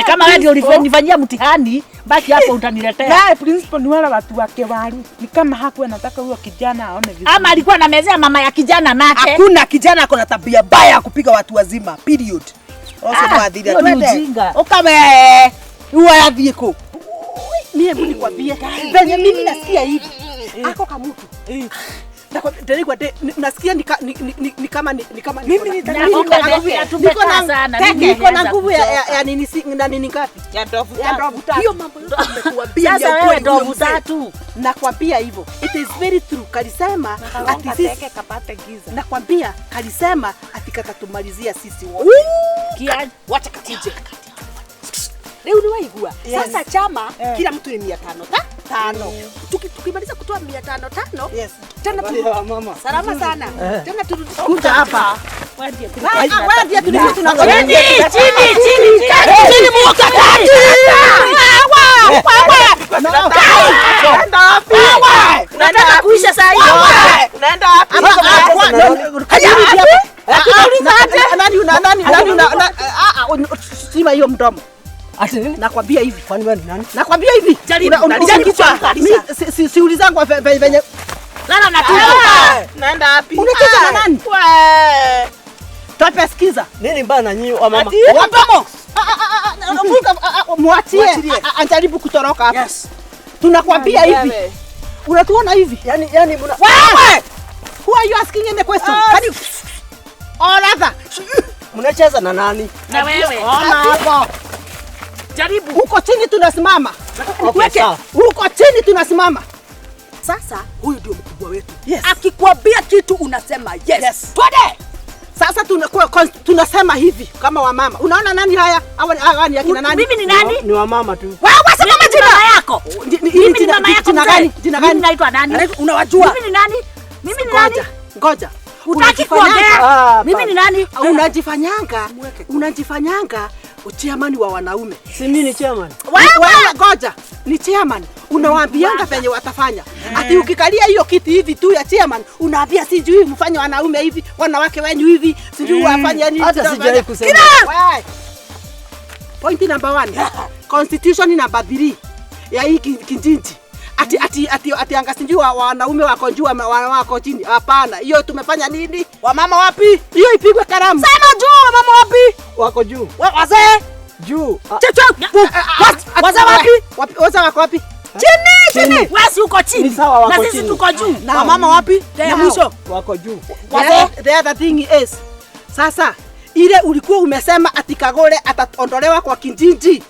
Kama wewe ndio ulinifanyia mtihani, baki hapo utaniletea. Naye principal ni wale watu wake waru. Ni kama hakuwa anataka huyo kijana aone vizuri. Ama alikuwa anamezea mama ya kijana mate. Hakuna kijana ako na tabia baya kupiga watu wazima. Period. Twende. Ukame. Uwa viko. Mimi hebu nikwambie. Venye mimi nasikia hivi. Ako kama mtu. Nasikia ni kama mimi niko na nguvu ya nini na nini ngapi? Ya ndovu tatu. Hiyo mambo yote nimekuambia sasa wewe ndovu tatu. Nakwambia hivyo. It is very true. Kalisema ati sisi kapate giza. Nakwambia kalisema ati katatumalizia sisi wote. Wacha katije. Leo ni waigua. Sasa chama kila mtu ni 500 tano. Tukimaliza kutoa 500 yes. Tena mama. Salama sana. Tena turudi kuja hapa. Wewe ndiye tunangoja. Chini muka kati. Nataka kuisha saa hii. Unaenda wapi? Nani sima hiyo mdomo. Nakwambia hivi. Kwani wewe ni nani? Nakwambia hivi. Si ulizangu venye. Lala na naenda wapi? Unacheza na nani? Wewe. Tope sikiza. Nini mbana nyinyi wa mama? Muachie anjaribu kutoroka hapa. Yes. Tunakwambia hivi. Unatuona hivi? Yani wewe. Who are you asking any question? Can you rather mnacheza na nani? Na wewe. Ona hapo. Jaribu. Huko chini tunasimama. Okay, huko chini tunasimama. Sasa huyu ndio mkubwa wetu. Yes. Akikwambia kitu unasema yes. Twende. Sasa tunasema hivi kama wamama. Unaona nani haya? Hawa ni akina nani? Mimi ni nani? Ni wamama tu. Wewe sema jina yako. Mimi ni mama yako. Jina gani? Mimi naitwa nani? Unawajua? Mimi ni nani? Mimi ni nani? Ngoja. Utaki kuongea? Mimi ni nani? Unajifanyanga chairman wa wanaume. Si mimi ni chairman. Wewe ngoja. Ni chairman. Unawaambianga penye watafanya. Ati ukikalia hiyo kiti hivi tu ya chairman, unaambia sijui mfanye wanaume hivi, wanawake wenyu hivi, sijui wafanye nini. Hata sijai kusema. Point number 1. Constitution number 3 ya hii kijiji. Ati anga sijui wanaume wako juu wako chini. Hapana. Hiyo tumefanya nini? Wamama wapi? Hiyo ipigwe karamu. Sema juu, wamama wapi? Wako juu. Wazee? Juu. Wazee wapi? Wazee wako wapi? Chini. Wewe si uko chini. Na sisi tuko juu. Na mama wapi? Ya mwisho. Wako juu. The other thing is, sasa ile ulikuwa umesema ati Kagure ataondolewa kwa kijiji.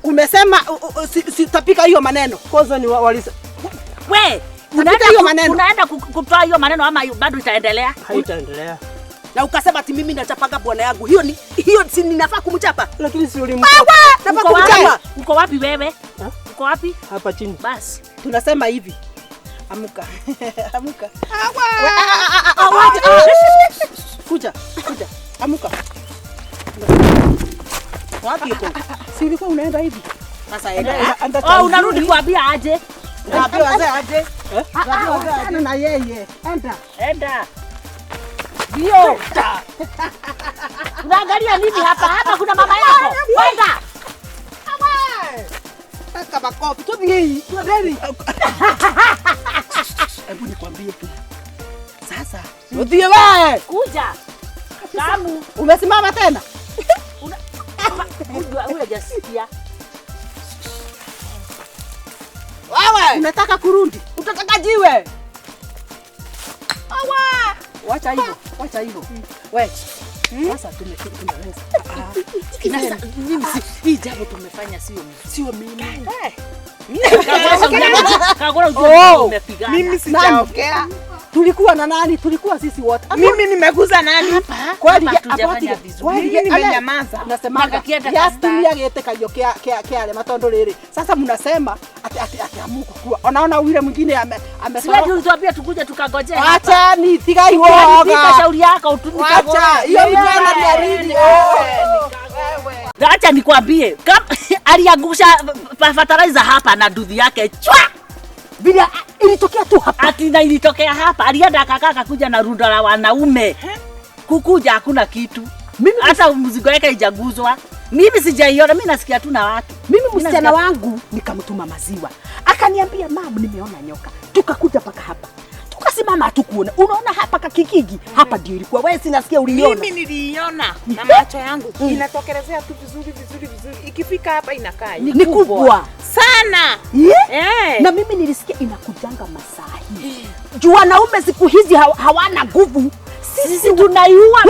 Umesema sitapika hiyo maneno. Kwanza ni walisa. We, unaenda kutoa hiyo maneno ama bado itaendelea? Haitaendelea. Na ukasema ati mimi nachapaga bwana yangu. Hiyo si ninafaa kumchapa. Lakini si ulimchapa. Nafaa kumchapa. Uko wapi wewe? Uko wapi? Hapa chini. Basi, tunasema hivi. Amuka. Amuka. Kuja. Amuka. Wapi uko? Si ulikuwa unaenda hivi? Sasa enda. Unarudi kuambia aje? Naambia wazee aje? Sana na yeye. Enda. Ndio. Unaangalia nini hapa? Hapa kuna mama yako. Kwenda. Kaka makofi. Tupi. Tuendeni. Hebu nikwambie tu. Sasa, ndio wewe. Kuja. Tamu. Umesimama tena? Ule jasikia. Wewe, unataka kurudi? Utataka jiwe? Wacha hivyo. Wewe. Sasa tumeweza. Hii jambo tumefanya sio mimi. Mimi sijaongea. Tulikuwa na nani? Tulikuwa sisi wote. Mimi nimeguza nani? Kwani hatujafanya vizuri. Mimi nimenyamaza. Nasema yagete kayo kia matondo rere. Sasa mnasema ati amuko kwa. Unaona yule mwingine amesema. Sio tulituambia tukuje tukagoje. Acha ni thiga hiyo. Nika shauri yako utunika. Acha hiyo mjana ni aridi. Acha nikwambie, aliangusha fertilizer hapa na duthi yake. Chwa! Bila ilitokea tu hapa. Ati na ilitokea hapa. Alienda akakaa kuja na runda la wanaume. Kukuja hakuna kitu. Mimi hata mzigo yake haijaguzwa. Mimi sijaiona, mimi nasikia tu na watu. Mimi msichana wangu nikamtuma maziwa. Akaniambia mama, nimeona nyoka. Tukakuja paka hapa. Tukasimama tukuona. Unaona hapa kakikigi? Hapa ndio ilikuwa. Wewe sinasikia uliona. Mimi niliiona na macho yangu. Inatokelezea tu vizuri. Ikifika hapa inakaa. Ni kubwa sana. Na mimi nilisikia inakujanga masaa hii. Juu wanaume siku hizi hawana nguvu. Sisi tunaiua.